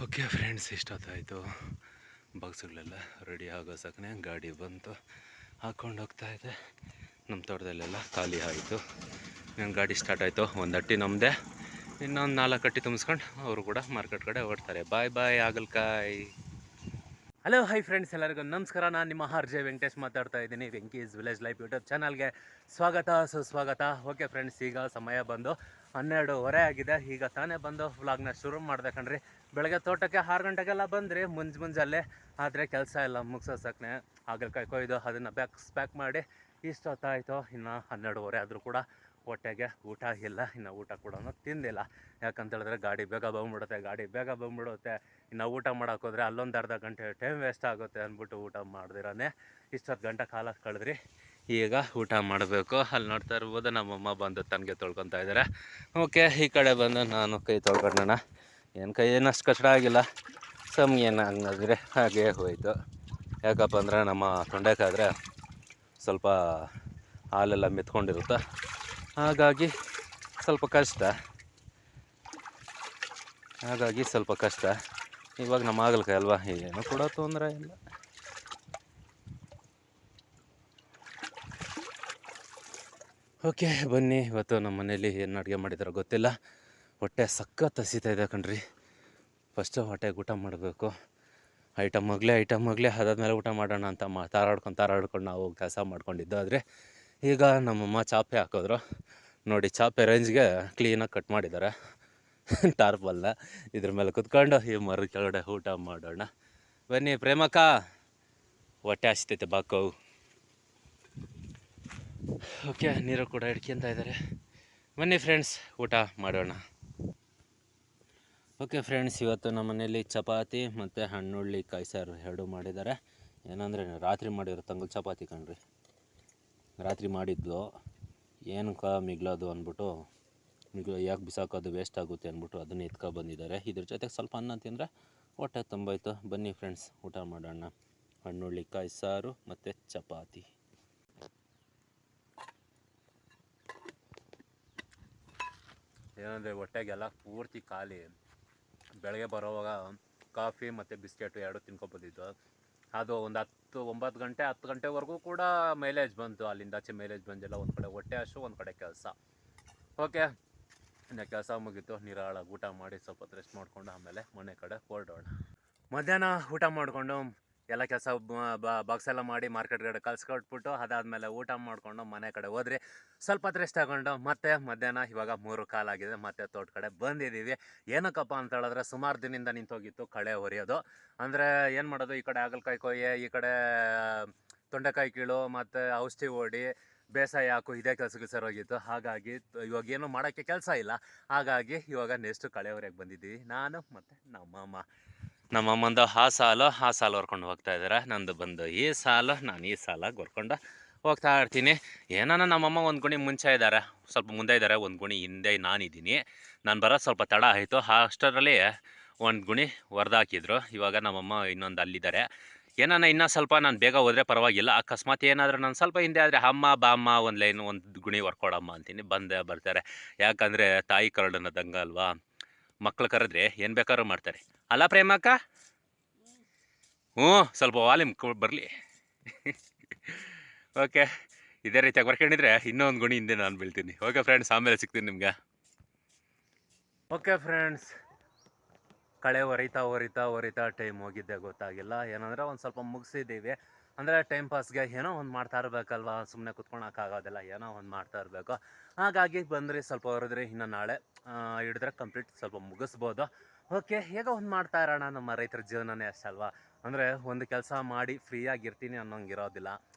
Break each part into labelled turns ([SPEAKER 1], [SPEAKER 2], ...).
[SPEAKER 1] Okay friends, ಇಷ್ಟೊತ್ತಾಯಿತು. ಬಾಕ್ಸ್ಗಳೆಲ್ಲ ready ಆಗೋ ಸಕ್ಕನೆ ಗಾಡಿ ಬಂತು, ಹಾಕ್ಕೊಂಡು ಹೋಗ್ತಾಯಿದ್ದೆ. ನಮ್ಮ ತೋಟದಲ್ಲೆಲ್ಲ ಖಾಲಿ ಆಯಿತು. ನನ್ನ ಗಾಡಿ ಸ್ಟಾರ್ಟ್ ಆಯಿತು. ಒಂದು ಅಟ್ಟಿ ನಮ್ಮದೇ, ಇನ್ನೊಂದು 4 ಅಟ್ಟಿ ತುಂಬಿಸ್ಕೊಂಡು ಅವರು ಕೂಡ ಮಾರ್ಕೆಟ್ ಕಡೆ ಹೊರಡ್ತಾರೆ. ಬಾಯ್ ಬಾಯ್ ಆಗಲ್ಕಾಯಿ. ಹಲೋ ಹೈ ಫ್ರೆಂಡ್ಸ್, ಎಲ್ಲರಿಗೂ ನಮಸ್ಕಾರ. ನಾನು ನಿಮ್ಮ RJ ವೆಂಕಟೇಶ್ ಮಾತಾಡ್ತಾ ಇದ್ದೀನಿ. ವೆಂಕೀಸ್ ವಿಲೇಜ್ ಲೈಫ್ ಯೂಟ್ಯೂಬ್ ಚಾನಲ್ಗೆ ಸ್ವಾಗತ ಸುಸ್ವಾಗತ. ಓಕೆ ಫ್ರೆಂಡ್ಸ್, ಈಗ ಸಮಯ ಬಂದು 12:30 ಆಗಿದೆ. ಈಗ ತಾನೇ ಬಂದು ವ್ಲಾಗ್ನ ಶುರು ಮಾಡಿದೆ ಕಣ್ರಿ. ಬೆಳಗ್ಗೆ ತೋಟಕ್ಕೆ 6 ಗಂಟೆಗೆಲ್ಲ ಬಂದ್ರಿ, ಮುಂಜಾನೆ. ಆದರೆ ಕೆಲಸ ಎಲ್ಲ ಮುಗಿಸೋಸಕ್ಕನೆ ಹಾಗಲಕಾಯಿ ಕೊಯ್ದು ಅದನ್ನು ಪ್ಯಾಕ್ ಮಾಡಿ ಇಷ್ಟೊತ್ತಾಯಿತು. ಇನ್ನು 12:30 ಆದರೂ ಕೂಡ ಹೊಟ್ಟೆಗೆ ಊಟ ಇಲ್ಲ. ಇನ್ನು ಊಟ ಕೂಡ ತಿಂದಿಲ್ಲ. ಯಾಕಂತೇಳಿದ್ರೆ ಗಾಡಿ ಬೇಗ ಬಂದ್ಬಿಡುತ್ತೆ. ಇನ್ನು ಊಟ ಮಾಡೋಕ್ಕೋದ್ರೆ ಅಲ್ಲೊಂದು ಅರ್ಧ ಗಂಟೆ ಟೈಮ್ ವೇಸ್ಟ್ ಆಗುತ್ತೆ ಅಂದ್ಬಿಟ್ಟು ಊಟ ಮಾಡ್ದಿರಾನೆ ಇಷ್ಟೊತ್ತು ಗಂಟೆ ಕಾಲ ಕಳೆದ್ರಿ. ಈಗ ಊಟ ಮಾಡಬೇಕು. ಅಲ್ಲಿ ನೋಡ್ತಾ ಇರ್ಬೋದು, ನಮ್ಮಮ್ಮ ಬಂದು ತನಗೆ ತೊಳ್ಕೊತಾ ಇದ್ದಾರೆ. ಓಕೆ, ಈ ಕಡೆ ಬಂದು ನಾನು ಕೈ ತೊಳ್ಕೊಂಡೋಣ. ಕೈ ಏನಷ್ಟು ಕಷ್ಟ ಆಗಿಲ್ಲ, ಏನಾಗಿದ್ರೆ ಹಾಗೇ ಹೋಯಿತು. ಯಾಕಪ್ಪ ಅಂದರೆ ನಮ್ಮ ತೊಂಡೆಕಾದ್ರೆ ಸ್ವಲ್ಪ ಹಾಲೆಲ್ಲ ಮೆತ್ಕೊಂಡಿರುತ್ತೆ, ಹಾಗಾಗಿ ಸ್ವಲ್ಪ ಕಷ್ಟ. ಇವಾಗ ನಮ್ಮ ಹಾಗಲಕಾಯಿ ಅಲ್ವಾ, ಏನು ಕೂಡ ತೊಂದರೆ ಇಲ್ಲ. ಓಕೆ ಬನ್ನಿ, ಇವತ್ತು ನಮ್ಮ ಮನೇಲಿ ಏನು ಅಡುಗೆ ಮಾಡಿದಾರೋ ಗೊತ್ತಿಲ್ಲ. ಹೊಟ್ಟೆ ಸಖತ್ ಹಸಿತಾ ಇದೆ ಕಣ್ರಿ. ಫಸ್ಟು ಹೊಟ್ಟೆಗೆ ಊಟ ಮಾಡಬೇಕು. ಐಟಮ್ ಆಗಲಿ ಅದಾದಮೇಲೆ ಊಟ ಮಾಡೋಣ ಅಂತ ತಾರಾಡ್ಕೊಂಡು ನಾವು ಕೆಲಸ ಮಾಡ್ಕೊಂಡಿದ್ದು. ಆದರೆ ಈಗ ನಮ್ಮಮ್ಮ ಚಾಪೆ ಹಾಕಿದ್ರು ನೋಡಿ. ಚಾಪೆ ರೇಂಜ್ಗೆ ಕ್ಲೀನಾಗಿ ಕಟ್ ಮಾಡಿದ್ದಾರೆ ಟಾರ್ಪಲ್ನ. ಇದ್ರ ಮೇಲೆ ಕುತ್ಕೊಂಡು ಈ ಮರದ ಕೆಳಗಡೆ ಊಟ ಮಾಡೋಣ ಬನ್ನಿ. ಪ್ರೇಮಕ್ಕ, ಹೊಟ್ಟೆ ಹಸಿತೈತೆ ಬಾಕೋ. ಓಕೆ, ನೀರು ಕೂಡ ಹಿಡ್ಕೊಂತ ಇದ್ದಾರೆ. ಬನ್ನಿ ಫ್ರೆಂಡ್ಸ್, ಊಟ ಮಾಡೋಣ. ಓಕೆ ಫ್ರೆಂಡ್ಸ್, ಇವತ್ತು ನಮ್ಮ ಮನೇಲಿ ಚಪಾತಿ ಮತ್ತು ಹಣ್ಣುಳ್ಳಿ ಕಾಯಿ ಸಾರು ಎರಡೂ ಮಾಡಿದ್ದಾರೆ. ಏನಂದರೆ ರಾತ್ರಿ ಮಾಡಿರೋ ತಂಗಲ್ ಚಪಾತಿ ಕಣ್ರಿ. ರಾತ್ರಿ ಮಾಡಿದ್ದು ಏನಕ್ಕೆ ಮಿಗ್ಲೋದು ಅಂದ್ಬಿಟ್ಟು, ಯಾಕೆ ಬಿಸಾಕೋದು, ವೇಸ್ಟ್ ಆಗುತ್ತೆ ಅಂದ್ಬಿಟ್ಟು ಅದನ್ನು ಬಂದಿದ್ದಾರೆ. ಇದ್ರ ಜೊತೆಗೆ ಸ್ವಲ್ಪ ಅನ್ನ ತಿಂದರೆ ಹೊಟ್ಟೆ ತುಂಬೋಯ್ತು. ಬನ್ನಿ ಫ್ರೆಂಡ್ಸ್, ಊಟ ಮಾಡೋಣ. ಹಣ್ಣುಳ್ಳಿ ಕಾಯಿ ಸಾರು ಮತ್ತು ಚಪಾತಿ. ಏನಂದರೆ ಹೊಟ್ಟೆಗೆಲ್ಲ ಪೂರ್ತಿ ಖಾಲಿ. ಬೆಳಗ್ಗೆ ಬರೋವಾಗ ಕಾಫಿ ಮತ್ತು ಬಿಸ್ಕೆಟು ಎರಡು ತಿನ್ಕೊಬೋದಿದ್ದು. ಅದು ಒಂದು 10 ಗಂಟೆವರೆಗೂ ಕೂಡ ಮೈಲೇಜ್ ಬಂತು. ಅಲ್ಲಿಂದ ಆಚೆ ಮೈಲೇಜ್ ಬಂದಿಲ್ಲ. ಒಂದು ಕಡೆ ಹೊಟ್ಟೆ ಹಸು, ಒಂದು ಕಡೆ ಕೆಲಸ. ಓಕೆ, ಇನ್ನು ಕೆಲಸ ಮುಗೀತು. ನಿರಾಳಾಗಿ ಊಟ ಮಾಡಿ ಸ್ವಲ್ಪ ರೆಸ್ಟ್ ಮಾಡಿಕೊಂಡು ಆಮೇಲೆ ಮನೆ ಕಡೆ ಹೊರಡೋಣ. ಮಧ್ಯಾಹ್ನ ಊಟ ಮಾಡಿಕೊಂಡು ಎಲ್ಲ ಕೆಲಸ ಬಾಕ್ಸ್ ಎಲ್ಲ ಮಾಡಿ ಮಾರ್ಕೆಟ್ ಕಡೆ ಕಳ್ಸ್ಕೊಟ್ಬಿಟ್ಟು ಅದಾದಮೇಲೆ ಊಟ ಮಾಡಿಕೊಂಡು ಮನೆ ಕಡೆ ಹೋದ್ರಿ. ಸ್ವಲ್ಪ ಹೊತ್ತು ರೆಸ್ಟ್ ತಗೊಂಡು ಮತ್ತೆ ಮಧ್ಯಾಹ್ನ ಇವಾಗ 3:15 ಆಗಿದೆ. ಮತ್ತೆ ತೋಟ ಕಡೆ ಬಂದಿದ್ದೀವಿ. ಏನಕ್ಕಪ್ಪ ಅಂತ ಹೇಳಿದ್ರೆ, ಸುಮಾರು ದಿನದಿಂದ ನಿಂತೋಗಿತ್ತು ಕಳೆ ಹೊರಿಯೋದು. ಅಂದರೆ ಏನು ಮಾಡೋದು, ಈ ಕಡೆ ಹಾಗಲಕಾಯಿ ಕೊಯ್ಯೆ, ಈ ಕಡೆ ತೊಂಡೆಕಾಯಿ ಕೀಳು, ಮತ್ತು ಔಷಧಿ ಹೊಡಿ, ಬೇಸಾಯ ಹಾಕು, ಇದೇ ಕೆಲಸಕ್ಕೆ ಸರೋಗಿತ್ತು. ಹಾಗಾಗಿ ಇವಾಗ ಏನು ಮಾಡೋಕ್ಕೆ ಕೆಲಸ ಇಲ್ಲ. ಹಾಗಾಗಿ ಇವಾಗ ನೆಕ್ಸ್ಟ್ ಕಳೆ ಹೊರಿಯೋಕ್ಕೆ ಬಂದಿದ್ದೀವಿ, ನಾನು ಮತ್ತು ನಮ್ಮಮ್ಮಂದು ಆ ಸಾಲು ಹೊರ್ಕೊಂಡು ಹೋಗ್ತಾ ಇದ್ದಾರೆ. ನಂದು ಬಂದು ಈ ಸಾಲು, ನಾನು ಈ ಸಾಲಾಗಿ ಹೊರ್ಕೊಂಡು ಹೋಗ್ತಾ ಇರ್ತೀನಿ. ಏನಾನ ನಮ್ಮಮ್ಮ ಒಂದು ಗುಣಿ ಮುಂಚೆ ಇದ್ದಾರೆ, ಸ್ವಲ್ಪ ಮುಂದೆ ಇದ್ದಾರೆ, ಒಂದು ಗುಣಿ ಹಿಂದೆ ನಾನಿದ್ದೀನಿ. ನಾನು ಬರೋದು ಸ್ವಲ್ಪ ತಡ ಆಯಿತು. ಅಷ್ಟರಲ್ಲಿ ಒಂದು ಗುಣಿ ಹೊರ್ದಾಕಿದ್ರು. ಇವಾಗ ನಮ್ಮಮ್ಮ ಇನ್ನೊಂದು ಅಲ್ಲಿದ್ದಾರೆ. ಏನಾನ ಇನ್ನೂ ಸ್ವಲ್ಪ ನಾನು ಬೇಗ ಹೋದರೆ ಪರವಾಗಿಲ್ಲ. ಅಕಸ್ಮಾತ್ ಏನಾದರೂ ನಾನು ಸ್ವಲ್ಪ ಹಿಂದೆ ಆದರೆ ಅಮ್ಮ ಬಾಮ್ಮ ಒಂದು ಲೈನು ಒಂದು ಗುಣಿ ಹೊರ್ಕೊಡಮ್ಮ ಅಂತೀನಿ. ಬರ್ತಾರೆ. ಯಾಕಂದರೆ ತಾಯಿ ಕರಡನ್ನದಂಗ ಅಲ್ವಾ, ಮಕ್ಳು ಕರೆದ್ರೆ ಏನು ಬೇಕಾದ್ರೂ ಮಾಡ್ತಾರೆ. ಅಲ್ಲ ಪ್ರೇಮಕ್ಕ? ಸ್ವಲ್ಪ ವಾಲ್ಯೂಮ್ ಬರಲಿ. ಓಕೆ, ಇದೇ ರೀತಿಯಾಗಿ ಬರ್ಕೊಂಡಿದ್ರೆ ಇನ್ನೊಂದು ಗುಣಿ ಹಿಂದೆ ನಾನು ಬೀಳ್ತೀನಿ. ಓಕೆ ಫ್ರೆಂಡ್ಸ್, ಆಮೇಲೆ ಸಿಗ್ತೀನಿ ನಿಮ್ಗೆ. ಓಕೆ ಫ್ರೆಂಡ್ಸ್, ಕಳೆ ಹೊರಿತಾ ಟೈಮ್ ಹೋಗಿದ್ದೆ ಗೊತ್ತಾಗಿಲ್ಲ. ಏನಂದರೆ ಒಂದು ಸ್ವಲ್ಪ ಮುಗಿಸಿದ್ದೀವಿ. ಅಂದರೆ ಟೈಮ್ ಪಾಸ್ಗೆ ಏನೋ ಒಂದು ಮಾಡ್ತಾ ಇರಬೇಕಲ್ವ, ಸುಮ್ಮನೆ ಕುತ್ಕೊಳಕ್ಕಾಗೋದಿಲ್ಲ, ಏನೋ ಒಂದು ಮಾಡ್ತಾ ಇರಬೇಕು. ಹಾಗಾಗಿ ಬಂದ್ರಿ, ಸ್ವಲ್ಪ ಹೊರದ್ರಿ. ಇನ್ನು ನಾಳೆ ಹಿಡಿದ್ರೆ ಕಂಪ್ಲೀಟ್ ಸ್ವಲ್ಪ ಮುಗಿಸ್ಬೋದು. ಓಕೆ, ಹೇಗೋ ಒಂದು ಮಾಡ್ತಾ ಇರೋಣ. ನಮ್ಮ ರೈತರ ಜೀವನನೇ ಅಷ್ಟಲ್ವಾ. ಅಂದರೆ ಒಂದು ಕೆಲಸ ಮಾಡಿ ಫ್ರೀಯಾಗಿರ್ತೀನಿ ಅನ್ನೋಂಗಿರೋದಿಲ್ಲ.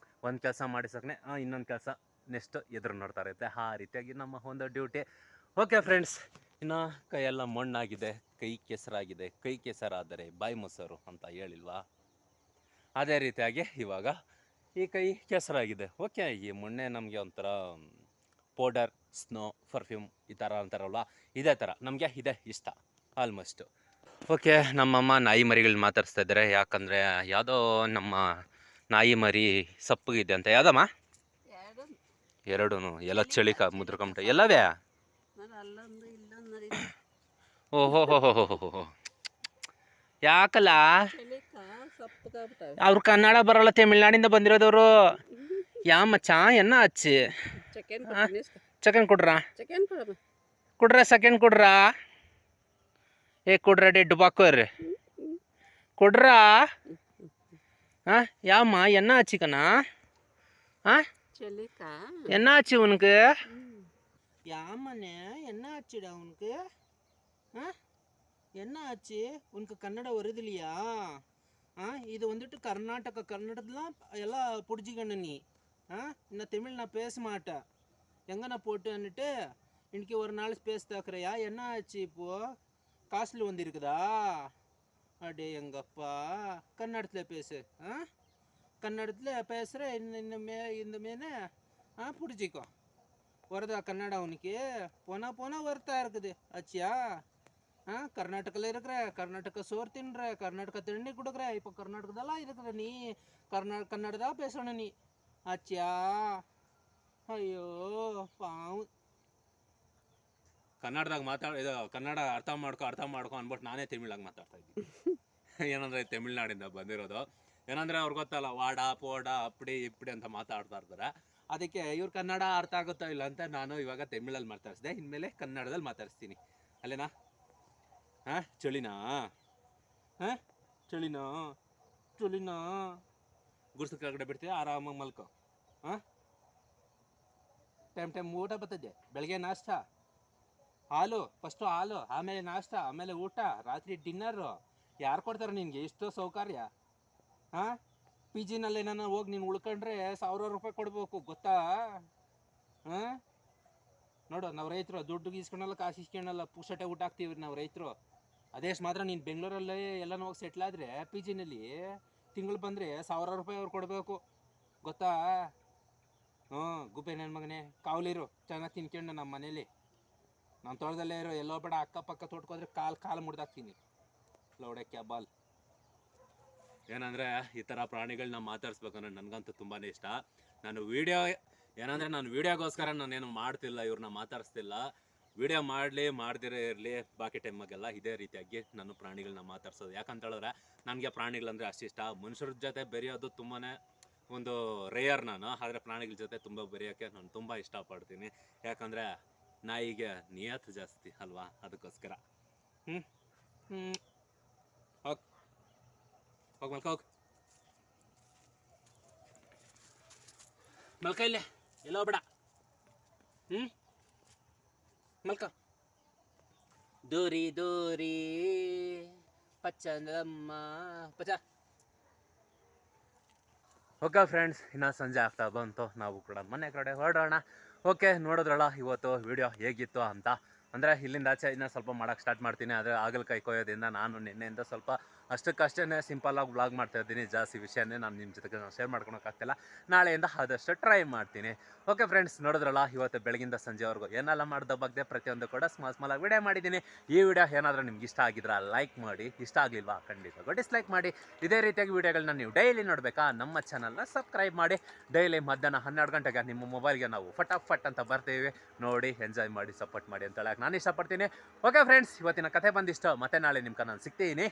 [SPEAKER 1] ಒಂದು ಕೆಲಸ ಮಾಡಿ ಸಕ್ಕನೆ ಇನ್ನೊಂದು ಕೆಲಸ ನೆಕ್ಸ್ಟ್ ಎದುರು ನೋಡ್ತಾ ಇರುತ್ತೆ. ಆ ರೀತಿಯಾಗಿ ನಮ್ಮ ಒಂದು ಡ್ಯೂಟಿ. ಓಕೆ ಫ್ರೆಂಡ್ಸ್, ಇನ್ನು ಕೈಯೆಲ್ಲ ಮಣ್ಣಾಗಿದೆ, ಕೈ ಕೆಸರಾಗಿದೆ. ಕೈ ಕೆಸರಾದರೆ ಬಾಯಿ ಮೊಸರು ಅಂತ ಹೇಳಿಲ್ವಾ, ಅದೇ ರೀತಿಯಾಗಿ ಇವಾಗ ಈ ಕೈ ಕೆಸರಾಗಿದೆ. ಓಕೆ, ಈ ಮೊನ್ನೆ ನಮಗೆ ಒಂಥರ ಪೌಡರ್, ಸ್ನೋ, ಪರ್ಫ್ಯೂಮ್ ಈ ಥರ ಅಂತಾರಲ್ವ, ಇದೇ ಥರ ನಮಗೆ ಇದೇ ಇಷ್ಟ ಆಲ್ಮೋಸ್ಟು. ಓಕೆ, ನಮ್ಮಮ್ಮ ನಾಯಿ ಮರಿಗಳನ್ನ ಮಾತಾಡಿಸ್ತಾ ಇದ್ದಾರೆ. ಯಾಕಂದರೆ ಯಾವುದೋ ನಮ್ಮ ನಾಯಿ ಮರಿ ಸಪ್ಪಗಿದೆ ಅಂತ. ಯಾವುದಮ್ಮ? ಎರಡೂ ಎಲ್ಲ ಚಳಿಕ ಮುದ್ರಕೊಂಬಿಟ್ಟು ಎಲ್ಲವೇ. ಓಹೋ ಹೋ ಹೋ ಹೋ ಹೋ ಹೋ.
[SPEAKER 2] ಯಾಕಲ್ಲ ಅವ್ರು ಕನ್ನಡ ಬರೋಲ್ಲ, ತಮಿಳ್ನಾಡಿಂದ ಬಂದಿರೋದವರು. ಯಾ ಮಚ್ಚ ಎನ್ನ ಹಚ್ಚಿ ಚಿಕನ್ ಕೊಡ್ರಾ, ಕೊಡ್ರ ಸೆಕೆಂಡ್ ಕೊಡ್ರಾ, ಕೊಡ್ರ ಡೆಡ್ ಬಾಕೋರ್ ಕೊಡ್ರಾ. யாம்மா என்ன ஆச்சுக்கண்ணா? என்ன ஆச்சு உனக்கு? யாமண்ணே என்ன ஆச்சுடா உனக்கு? என்ன ஆச்சு உனக்கு? கன்னட வருது இல்லையா? இது வந்துட்டு கர்நாடகத்துலாம் எல்லாம் புடிச்சிக்கணும் நீ. இந்த தமிழ் நான் பேச மாட்டேன். எங்கே நான் போட்டுன்னுட்டு இன்னைக்கு ஒரு நாள் பேச தாக்குறியா? என்ன ஆச்சு இப்போ? காசில் வந்துருக்குதா? அடே எங்கப்பா, கன்னடத்தில் பேசு. கன்னடத்தில் பேசுகிற இந்த மீனை பிடிச்சிக்கோ. வருதா கன்னடா உனக்கு? போனால் வருத்தா இருக்குது ஆச்சியா? கர்நாடகாவில் இருக்கிற, கர்நாடகா சோறு தின்ற, கர்நாடகா தண்ணி கொடுக்குற, இப்போ கர்நாடகதெல்லாம் இருக்கிற நீ கன்னட தான் பேசணும் நீ ஆச்சியா? ಅಯ್ಯೋ ಪಾವು.
[SPEAKER 1] ಕನ್ನಡದಾಗ ಇದು ಕನ್ನಡ ಅರ್ಥ ಮಾಡ್ಕೊ ಅಂದ್ಬಿಟ್ಟು ನಾನೇ ತಮಿಳಾಗ ಮಾತಾಡ್ತಾ ಇದ್ದೀನಿ. ಏನಂದ್ರೆ ತಮಿಳ್ನಾಡಿಂದ ಬಂದಿರೋದು. ಏನಂದ್ರೆ ಅವ್ರಿಗೆ ಗೊತ್ತಲ್ಲ, ವಾಡ ಪೋಡ ಅಪ್ಪಡಿ ಇಪ್ಪಡಿ ಅಂತ ಮಾತಾಡ್ತಾ ಇರ್ತಾರೆ. ಅದಕ್ಕೆ ಇವ್ರು ಕನ್ನಡ ಅರ್ಥ ಆಗುತ್ತೋ ಇಲ್ಲ ಅಂತ ನಾನು ಇವಾಗ ತಮಿಳಲ್ಲಿ ಮಾತಾಡಿಸಿದೆ. ಇನ್ಮೇಲೆ ಕನ್ನಡದಲ್ಲಿ ಮಾತಾಡಿಸ್ತೀನಿ. ಅಲ್ಲೇನಾ? ಚಳಿನಾ? ಚಳಿನಾ? ಚಳಿನಾ? ಗುಡ್ಸು ಕೆಳಗಡೆ ಬಿಡ್ತೀವಿ, ಆರಾಮಾಗಿ ಮಲ್ಕೊ. ಟೈಮ್ ಊಟ ಬರ್ತದೆ. ಬೆಳಗ್ಗೆ ನಾಷ್ಟ ಹಾಲು, ಫಸ್ಟು ಹಾಲು, ಆಮೇಲೆ ನಾಷ್ಟ, ಆಮೇಲೆ ಊಟ, ರಾತ್ರಿ ಡಿನ್ನರು. ಯಾರು ಕೊಡ್ತಾರೆ ನಿನಗೆ ಇಷ್ಟು ಸೌಕರ್ಯ? ಪಿ ಜಿನಲ್ಲಿ ನಾನು ಹೋಗಿ ನೀನು ಉಳ್ಕೊಂಡ್ರೆ 1000 ರೂಪಾಯಿ ಕೊಡ್ಬೇಕು, ಗೊತ್ತಾ? ನೋಡು, ನಾವು ರೈತರು ದುಡ್ಡು ಇಸ್ಕೊಳಲ್ಲ, ಕಾಸು ಇಸ್ಕೊಳಲ್ಲ, ಪುಕ್ಷಟೆ ಊಟ ಹಾಕ್ತೀವಿ ನಾವು ರೈತರು. ಅದೇಷ್ಟು ಮಾತ್ರ ನೀನು ಬೆಂಗಳೂರಲ್ಲಿ ಎಲ್ಲನೂ ಹೋಗಿ ಸೆಟ್ಲ್ ಆದರೆ ಪಿ ಜಿನಲ್ಲಿ ತಿಂಗಳು ಬಂದರೆ 1000 ರೂಪಾಯಿ ಅವ್ರು ಕೊಡಬೇಕು, ಗೊತ್ತಾ? ಗುಬ್ಬೆ ನನ್ನ ಮಗನೇ, ಕಾವಲಿರು, ಚೆನ್ನಾಗಿ ತಿನ್ಕೊಂಡು ನಮ್ಮ ಮನೇಲಿ. ನಾನು ತೋಟದಲ್ಲೇ ಇರೋ, ಎಲ್ಲೋ ಬೇಡ, ಅಕ್ಕಪಕ್ಕ ತೋಟಕ್ಕೋದ್ರೆ ಕಾಲು ಮುಡ್ದಾಕ್ತೀನಿ. ಲೌಡೆ ಕ್ಯಾಬಾಲ್. ಏನಂದರೆ ಈ ಥರ ಪ್ರಾಣಿಗಳನ್ನ ಮಾತಾಡಿಸ್ಬೇಕು ಅನ್ನೋದು ನನಗಂತೂ ತುಂಬಾ ಇಷ್ಟ. ನಾನು ವೀಡಿಯೋಗೋಸ್ಕರ ನಾನೇನು ಮಾಡ್ತಿಲ್ಲ, ಇವ್ರನ್ನ ಮಾತಾಡಿಸ್ತಿಲ್ಲ. ವೀಡಿಯೋ ಮಾಡದಿರೇ ಇರಲಿ, ಬಾಕಿ ಟೈಮಾಗೆಲ್ಲ ಇದೇ ರೀತಿಯಾಗಿ ನಾನು ಪ್ರಾಣಿಗಳನ್ನ ಮಾತಾಡ್ಸೋದು. ಯಾಕಂತ ಹೇಳಿದ್ರೆ ನನಗೆ ಪ್ರಾಣಿಗಳಂದರೆ ಅಷ್ಟಿಷ್ಟ. ಮನುಷ್ಯರ ಜೊತೆ ಬೆರೆಯೋದು ತುಂಬಾ ಒಂದು ರೇಯರ್ ನಾನು. ಆದರೆ ಪ್ರಾಣಿಗಳ ಜೊತೆ ತುಂಬ ಬೆರೆಯೋಕ್ಕೆ ನಾನು ತುಂಬ ಇಷ್ಟಪಡ್ತೀನಿ. ಯಾಕಂದರೆ ನಾಯಿಗೆ ನಿಯತ್ತು ಜಾಸ್ತಿ ಅಲ್ವಾ, ಅದಕ್ಕೋಸ್ಕರ. ಹೋಗಿ ಮಲ್ಕ ಇಲ್ಲೇ, ಎಲ್ಲೋ ಬೇಡ. ಮಲ್ಕ. ದೂರಿ ದೂರಿ ಪಚ್ಚಂದಮ್ಮ ಪಚ್ಚ. ಓಕೆ ಫ್ರೆಂಡ್ಸ್, ಇನ್ನು ಸಂಜೆ ಆಗ್ತಾ ಬಂತು, ನಾವು ಕೂಡ ಮನೆ ಕಡೆ ಹೊರಡೋಣ. ಓಕೆ, ನೋಡಿದ್ರಲ್ಲ ಇವತ್ತು ವಿಡಿಯೋ ಹೇಗಿತ್ತು ಅಂತ. ಅಂದರೆ ಇಲ್ಲಿಂದ ಆಚೆ ಇನ್ನೂ ಸ್ವಲ್ಪ ಮಾಡೋಕ್ಕೆ ಸ್ಟಾರ್ಟ್ ಮಾಡ್ತೀನಿ. ಆದರೆ ಹಾಗಲಕಾಯಿ ಕೊಯ್ಯೋದ್ರಿಂದ ನಾನು ನಿನ್ನೆಯಿಂದ ಸ್ವಲ್ಪ ಅಷ್ಟಕ್ಕಷ್ಟೇ ಸಿಂಪಲ್ಲಾಗಿ ವ್ಲಾಗ್ ಮಾಡ್ತಾಯಿದ್ದೀನಿ. ಜಾಸ್ತಿ ವಿಷಯನೇ ನಾನು ನಿಮ್ಮ ಜೊತೆಗೆ ಶೇರ್ ಮಾಡ್ಕೊಳಕ್ಕಾಗ್ತಿಲ್ಲ. ನಾಳೆಯಿಂದ ಆದಷ್ಟು ಟ್ರೈ ಮಾಡ್ತೀನಿ. ಓಕೆ ಫ್ರೆಂಡ್ಸ್, ನೋಡಿದ್ರಲ್ಲ ಇವತ್ತು ಬೆಳಗಿಂದ ಸಂಜೆವರೆಗೂ ಏನೆಲ್ಲ ಮಾಡಿದ ಬಗ್ಗೆ ಪ್ರತಿಯೊಂದು ಕೂಡ ಸ್ಮಾಲಾಗಿ ವಿಡಿಯೋ ಮಾಡಿದ್ದೀನಿ. ಈ ವಿಡಿಯೋ ಏನಾದರೂ ನಿಮ್ಗೆ ಇಷ್ಟ ಆಗಿದ್ರೆ ಲೈಕ್ ಮಾಡಿ, ಇಷ್ಟ ಆಗಲಿಲ್ವಾ ಖಂಡಿತ ಡಿಸ್ಲೈಕ್ ಮಾಡಿ. ಇದೇ ರೀತಿಯಾಗಿ ವಿಡಿಯೋಗಳನ್ನ ನೀವು ಡೈಲಿ ನೋಡಬೇಕಾ, ನಮ್ಮ ಚಾನಲ್ನ ಸಬ್ಸ್ಕ್ರೈಬ್ ಮಾಡಿ. ಡೈಲಿ ಮಧ್ಯಾಹ್ನ 12 ಗಂಟೆಗೆ ನಿಮ್ಮ ಮೊಬೈಲ್ಗೆ ನಾವು ಫಟಾಫಟ್ ಅಂತ ಬರ್ತೀವಿ. ನೋಡಿ, ಎಂಜಾಯ್ ಮಾಡಿ, ಸಪೋರ್ಟ್ ಮಾಡಿ ಅಂತ ಹೇಳಕ್ಕೆ ನಾನು ಇಷ್ಟಪಡ್ತೀನಿ. ಓಕೆ ಫ್ರೆಂಡ್ಸ್, ಇವತ್ತಿನ ಕಥೆ ಬಂದಿಷ್ಟು. ಮತ್ತೆ ನಾಳೆ ನಿಮ್ಗೆ ನಾನು ಸಿಗ್ತೀನಿ.